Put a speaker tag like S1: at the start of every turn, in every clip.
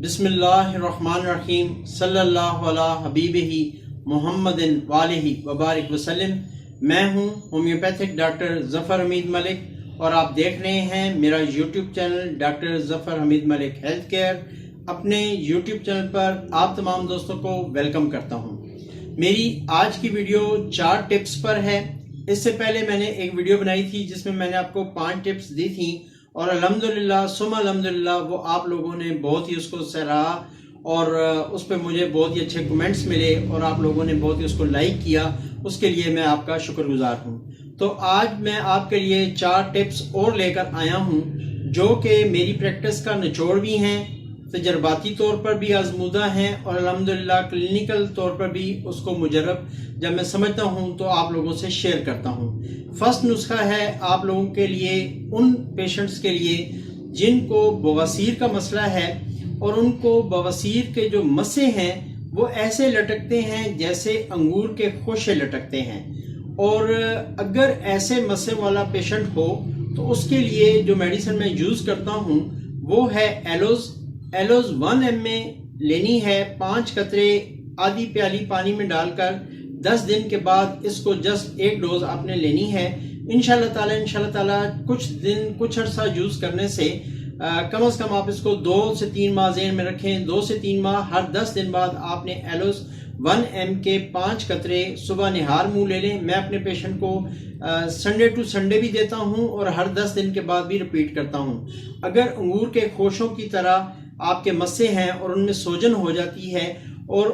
S1: بسم اللہ الرحمن الرحیم صلی اللہ علی حبیبہ محمد والی وبارک وسلم۔ میں ہوں ہومیوپیتھک ڈاکٹر ظفر حمید ملک اور آپ دیکھ رہے ہیں میرا یوٹیوب چینل ڈاکٹر ظفر حمید ملک ہیلتھ کیئر۔ اپنے یوٹیوب چینل پر آپ تمام دوستوں کو ویلکم کرتا ہوں۔ میری آج کی ویڈیو 4 ٹپس پر ہے۔ اس سے پہلے میں نے ایک ویڈیو بنائی تھی جس میں میں نے آپ کو 5 ٹپس دی تھیں اور الحمدللہ ثم الحمدللہ وہ آپ لوگوں نے بہت ہی اس کو سراہا اور اس پہ مجھے بہت ہی اچھے کمنٹس ملے اور آپ لوگوں نے بہت ہی اس کو لائک کیا، اس کے لیے میں آپ کا شکر گزار ہوں۔ تو آج میں آپ کے لیے 4 ٹپس اور لے کر آیا ہوں جو کہ میری پریکٹس کا نچوڑ بھی ہیں، تجرباتی طور پر بھی آزمودہ ہیں اور الحمدللہ کلینیکل طور پر بھی اس کو مجرب جب میں سمجھتا ہوں تو آپ لوگوں سے شیئر کرتا ہوں۔ فرسٹ نسخہ ہے آپ لوگوں کے لیے، ان پیشنٹس کے لیے جن کو بواسیر کا مسئلہ ہے اور ان کو بواسیر کے جو مسے ہیں وہ ایسے لٹکتے ہیں جیسے انگور کے خوشے لٹکتے ہیں، اور اگر ایسے مسے والا پیشنٹ ہو تو اس کے لیے جو میڈیسن میں یوز کرتا ہوں وہ ہے ایلوز۔ ایلوز 1 ml لینی ہے، 5 قطرے آدھی پیالی پانی میں ڈال کر 10 دن کے بعد اس کو جسٹ 1 ڈوز آپ نے لینی ہے۔ انشاءاللہ تعالی کچھ عرصہ یوز کرنے سے کم از کم آپ اس کو 2 سے 3 ماہ ذہن میں رکھیں، 2 سے 3 ماہ ہر 10 دن بعد آپ نے ایلوز 1 ml کے 5 قطرے صبح نہار منہ لے لیں۔ میں اپنے پیشنٹ کو سنڈے ٹو سنڈے بھی دیتا ہوں اور ہر 10 دن کے بعد بھی ریپیٹ کرتا ہوں۔ اگر انگور کے خوشوں کی طرح آپ کے مسے ہیں اور ان میں سوجن ہو جاتی ہے، اور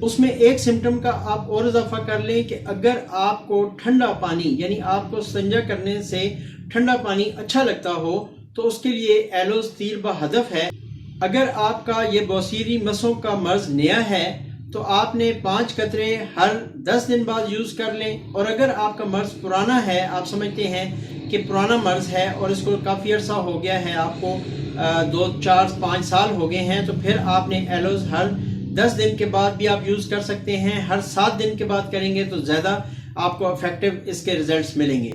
S1: اس میں ایک سمٹم کا آپ اور اضافہ کر لیں کہ اگر آپ کو ٹھنڈا پانی یعنی آپ کو استنجا کرنے سے ٹھنڈا پانی اچھا لگتا ہو تو اس کے لیے ایلوز تیر بہدف ہے۔ اگر آپ کا یہ بواسیری مسوں کا مرض نیا ہے تو آپ نے 5 قطرے ہر 10 دن بعد یوز کر لیں، اور اگر آپ کا مرض پرانا ہے، آپ سمجھتے ہیں کہ پرانا مرض ہے اور اس کو کافی عرصہ ہو گیا ہے، آپ کو 2 4 5 سال ہو گئے ہیں، تو پھر آپ نے ایلوز ہر 10 دن کے بعد بھی آپ یوز کر سکتے ہیں۔ ہر 7 دن کے بعد کریں گے تو زیادہ آپ کو افیکٹو اس کے ریزلٹس ملیں گے۔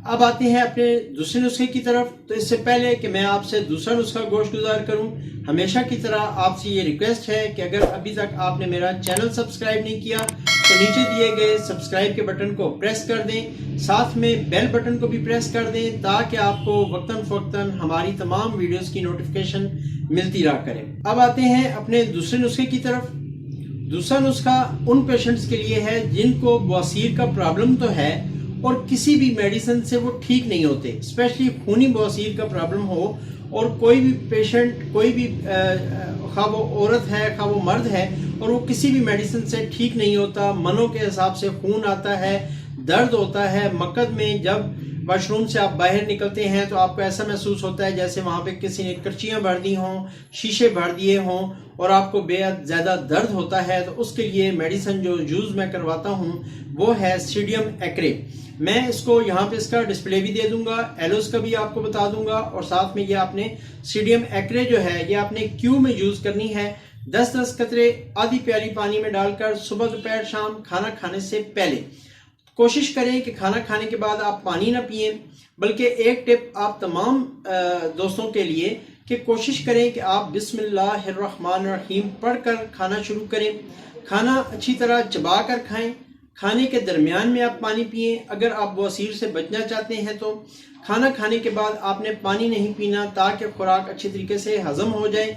S1: اب آتے ہیں اپنے دوسرے نسخے کی طرف۔ تو اس سے پہلے کہ میں آپ سے دوسرا نسخہ گوش گزار کروں، ہمیشہ کی طرح آپ سے یہ ریکویسٹ ہے کہ اگر ابھی تک آپ نے میرا چینل سبسکرائب نہیں کیا تو نیچے دیے گئے سبسکرائب کے بٹن کو پریس کر دیں، ساتھ میں بیل بٹن کو بھی پریس کر دیں تاکہ آپ کو وقتاً فوقتاً ہماری تمام ویڈیوز کی نوٹیفیکیشن ملتی رہا کرے۔ اب آتے ہیں اپنے دوسرے نسخے کی طرف۔ دوسرا نسخہ ان پیشنٹس کے لیے ہے جن کو بواسیر کا پرابلم تو ہے اور کسی بھی میڈیسن سے وہ ٹھیک نہیں ہوتے، اسپیشلی خونی بواسیر کا پرابلم ہو، اور کوئی بھی پیشنٹ، کوئی بھی خواہ وہ عورت ہے خواہ وہ مرد ہے، اور وہ کسی بھی میڈیسن سے ٹھیک نہیں ہوتا، منوں کے حساب سے خون آتا ہے، درد ہوتا ہے، مقد میں جب واش روم سے آپ باہر نکلتے ہیں تو آپ کو ایسا محسوس ہوتا ہے جیسے وہاں پہ کسی نے کرچیاں بھر دی ہوں، شیشے بھر دیے ہوں، اور آپ کو بے حد زیادہ درد ہوتا ہے۔ تو اس کے لیے میڈیسن جو یوز میں کرواتا ہوں وہ ہے سیڈیم ایکرے۔ میں اس کو یہاں پہ اس کا ڈسپلے بھی دے دوں گا، ایلوز کا بھی آپ کو بتا دوں گا، اور ساتھ میں یہ آپ نے سیڈیم ایکرے جو ہے یہ آپ نے کیو میں یوز کرنی ہے۔ 10 قطرے آدھی پیالی پانی میں ڈال کر صبح دوپہر شام کھانا کھانے سے پہلے کوشش کریں کہ کھانا کھانے کے بعد آپ پانی نہ پئیں، بلکہ ایک ٹپ آپ تمام دوستوں کے لیے کہ کوشش کریں کہ آپ بسم اللہ الرحمن الرحیم پڑھ کر کھانا شروع کریں۔ کھانا اچھی طرح چبا کر کھائیں، کھانے کے درمیان میں آپ پانی پئیں۔ اگر آپ بواسیر سے بچنا چاہتے ہیں تو کھانا کھانے کے بعد آپ نے پانی نہیں پینا تاکہ خوراک اچھی طریقے سے ہضم ہو جائے۔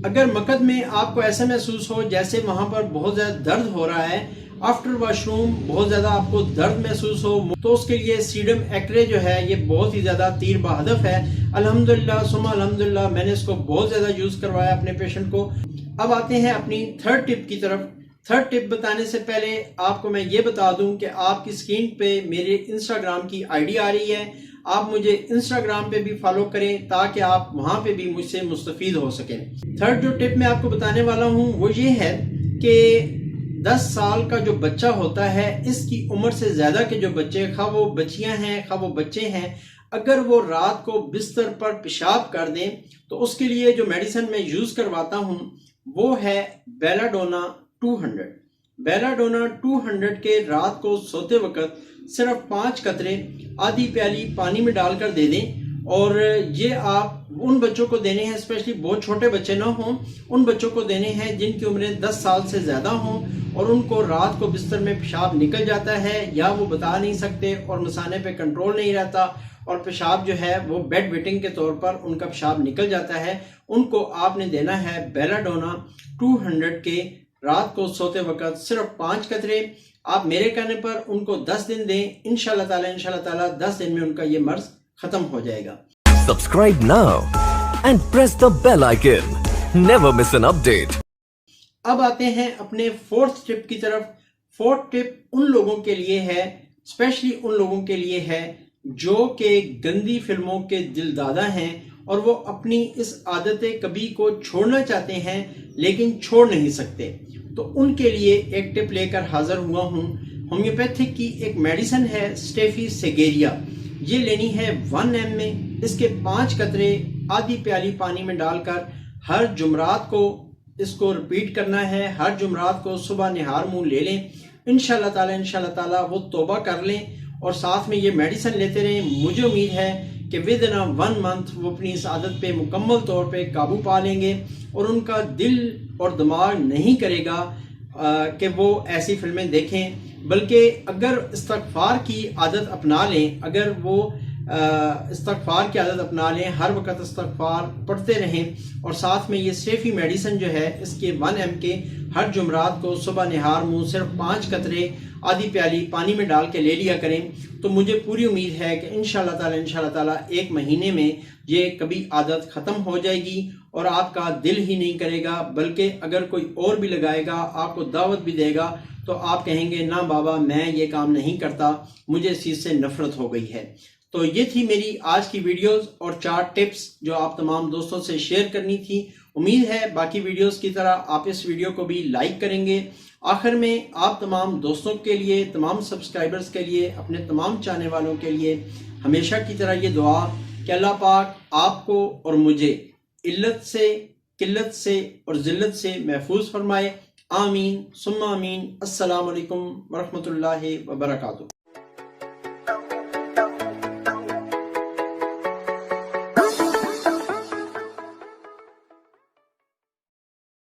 S1: اگر مقد میں آپ کو ایسا محسوس ہو جیسے وہاں پر بہت زیادہ درد ہو رہا ہے، آفٹر واش روم بہت زیادہ آپ کو درد محسوس ہو، تو اس کے لیے سیڈم ایکرے جو ہے یہ بہت ہی زیادہ تیر بہدف ہے۔ الحمدللہ ثم الحمدللہ میں نے اس کو بہت زیادہ یوز کروایا اپنے پیشنٹ کو۔ اب آتے ہیں اپنی 3rd ٹپ کی طرف۔ 3rd ٹپ بتانے سے پہلے آپ کو میں یہ بتا دوں کہ آپ کی اسکرین پہ میرے انسٹاگرام کی ID آ رہی ہے، آپ مجھے انسٹاگرام پہ بھی فالو کریں تاکہ آپ وہاں پہ بھی مجھ سے مستفید ہو سکیں۔ 3rd جو ٹپ میں آپ کو بتانے والا ہوں وہ یہ ہے کہ 10 سال کا جو بچہ ہوتا ہے، اس کی عمر سے زیادہ کے جو بچے، خواہ وہ بچیاں ہیں خواہ وہ بچے ہیں، اگر وہ رات کو بستر پر پیشاب کر دیں تو اس کے لیے جو میڈیسن میں یوز کرواتا ہوں وہ ہے بیلاڈونا 200۔ بیلاڈونا 200 کے رات کو سوتے وقت صرف 5 قطرے آدھی پیالی پانی میں ڈال کر دے دیں، اور یہ آپ ان بچوں کو دینے ہیں، اسپیشلی بہت چھوٹے بچے نہ ہوں، ان بچوں کو دینے ہیں جن کی عمریں 10 سال سے زیادہ ہوں اور ان کو رات کو بستر میں پیشاب نکل جاتا ہے یا وہ بتا نہیں سکتے اور مثانے پہ کنٹرول نہیں رہتا اور پیشاب جو ہے وہ بیڈ ویٹنگ کے طور پر ان کا پیشاب نکل جاتا ہے. ان کو آپ نے دینا ہے بیلاڈونا 200 کے، رات کو سوتے وقت صرف 5 قطرے. آپ میرے کہنے پر ان کو 10 دن دیں، انشاءاللہ تعالی 10 دن میں ان کا یہ مرض ختم ہو جائے گا.
S2: Subscribe now and press the bell icon. Never miss an update.
S1: اب آتے ہیں اپنے 4th ٹپ کی طرف. 4th ٹپ ان لوگوں کے لیے ہے، اسپیشلی ان لوگوں کے لیے ہے جو کہ گندی فلموں کے دل دادا ہیں اور وہ اپنی اس عادت کبھی کو چھوڑنا چاہتے ہیں لیکن چھوڑ نہیں سکتے. تو ان کے لیے ایک ٹپ لے کر حاضر ہوا ہوں. ہومیوپیتھک کی ایک میڈیسن ہے اسٹیفی سیگیریا. یہ لینی ہے 1 ایم میں. اس کے 5 قطرے آدھی پیالی پانی میں ڈال کر ہر جمعرات کو اس کو ریپیٹ کرنا ہے. ہر جمعرات کو صبح نہار منہ لے لیں. انشاءاللہ تعالی وہ توبہ کر لیں اور ساتھ میں یہ میڈیسن لیتے رہیں. مجھے امید ہے کہ within 1 month وہ اپنی اس عادت پہ مکمل طور پہ قابو پا لیں گے اور ان کا دل اور دماغ نہیں کرے گا کہ وہ ایسی فلمیں دیکھیں، بلکہ اگر استغفار کی عادت اپنا لیں، اگر وہ استغفار کی عادت اپنا لیں، ہر وقت استغفار پڑھتے رہیں اور ساتھ میں یہ سٹیفی میڈیسن جو ہے اس کے 1 ایم کے ہر جمعرات کو صبح نہار منہ صرف 5 قطرے آدھی پیالی پانی میں ڈال کے لے لیا کریں، تو مجھے پوری امید ہے کہ انشاءاللہ تعالی 1 مہینے میں یہ کبھی عادت ختم ہو جائے گی اور آپ کا دل ہی نہیں کرے گا، بلکہ اگر کوئی اور بھی لگائے گا، آپ کو دعوت بھی دے گا تو آپ کہیں گے نہ بابا میں یہ کام نہیں کرتا، مجھے اس چیز سے نفرت ہو گئی ہے. تو یہ تھی میری آج کی ویڈیوز اور 4 ٹپس جو آپ تمام دوستوں سے شیئر کرنی تھی. امید ہے باقی ویڈیوز کی طرح آپ اس ویڈیو کو بھی لائک کریں گے. آخر میں آپ تمام دوستوں کے لیے، تمام سبسکرائبرز کے لیے، اپنے تمام چاہنے والوں کے لیے ہمیشہ کی طرح یہ دعا کہ اللہ پاک آپ کو اور مجھے علت سے، قلت سے اور ذلت سے محفوظ فرمائے. آمین ثم آمین. السلام علیکم ورحمۃ اللہ وبرکاتہ.